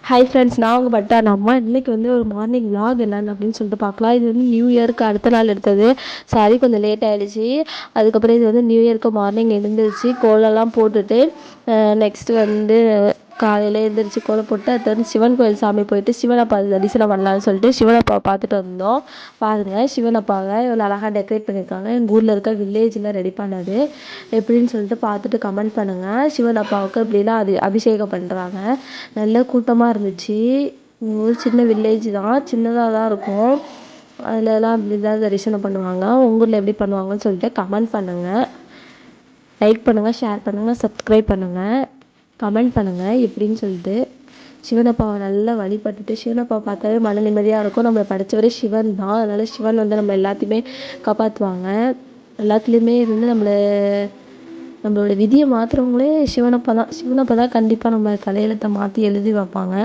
Hi friends, நான் உங்கள் பட்டா நம்ம இன்றைக்கி வந்து ஒரு மார்னிங் vlog என்னென்னு அப்படின்னு சொல்லிட்டு பார்க்கலாம். இது வந்து நியூ இயருக்கு அடுத்த நாள் எடுத்தது. சாரி, கொஞ்சம் லேட் ஆகிடுச்சு. அதுக்கப்புறம் இது வந்து நியூ இயருக்கு மார்னிங் எழுந்திரிச்சு கோலம்லாம் போட்டுட்டு நெக்ஸ்ட்டு வந்து காலையில் எழுந்திரிச்சு கோலம் போட்டு அடுத்து வந்து சிவன் கோயில் சாமி போயிட்டு சிவனப்பா தரிசனம் பண்ணலான்னு சொல்லிட்டு சிவனப்பாவை பார்த்துட்டு வந்தோம். பாருங்கள், சிவனப்பாவை இவ்வளோ அழகாக டெக்கரேட் பண்ணியிருக்காங்க. எங்கள் ஊரில் இருக்க வில்லேஜில் ரெடி பண்ணது. எப்படின்னு சொல்லிட்டு பார்த்துட்டு கமெண்ட் பண்ணுங்கள். சிவனப்பாவுக்கு இப்படிலாம் அபிஷேகம் பண்ணுறாங்க. நல்ல கூட்டமாக இருந்துச்சு. ஒரு சின்ன வில்லேஜ் தான், சின்னதாக தான் இருக்கும். அதிலலாம் அப்படி தான் தரிசனம் பண்ணுவாங்க. உங்கள் ஊரில் எப்படி பண்ணுவாங்கன்னு சொல்லிட்டு கமெண்ட் பண்ணுங்கள். லைக் பண்ணுங்கள், ஷேர் பண்ணுங்கள், சப்ஸ்கிரைப் பண்ணுங்கள், கமெண்ட் பண்ணுங்கள் எப்படின்னு சொல்லிட்டு. சிவனப்பாவை நல்லா வழிபட்டுட்டு, சிவனப்பாவை பார்த்தாவே மன நிம்மதியாக இருக்கும். நம்மளை படைச்சவரே சிவன் தான். அதனால் சிவன் வந்து நம்ம எல்லாத்தையுமே காப்பாற்றுவாங்க. எல்லாத்துலேயுமே இருந்து நம்மளோட விதியை மாற்றுறவங்களே சிவனப்பா தான். சிவனப்பா தான் கண்டிப்பாக நம்ம தலையெழுத்தை மாற்றி எழுதி வைப்பாங்க.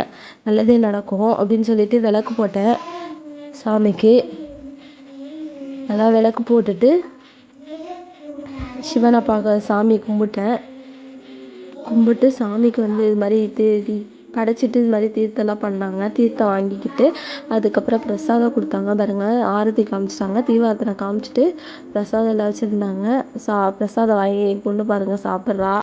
நல்லதே நடக்கும் அப்படின்னு சொல்லிட்டு விளக்கு போட்டேன் சாமிக்கு. நல்லா விளக்கு போட்டுட்டு சிவனப்பாவை சாமி கும்பிட்டு சாமிக்கு வந்து இது மாதிரி படைச்சிட்டு இது மாதிரி தீர்த்தம்லாம் பண்ணாங்க. தீர்த்தம் வாங்கிக்கிட்டு அதுக்கப்புறம் பிரசாதம் கொடுத்தாங்க. பாருங்கள், ஆரத்தி காமிச்சிட்டாங்க. தீபாரத்தனை காமிச்சிட்டு பிரசாதம் எல்லாம் வச்சுருந்தாங்க. பிரசாதம் வாங்கி பொண்ணு பாருங்கள் சாப்பிட்றா.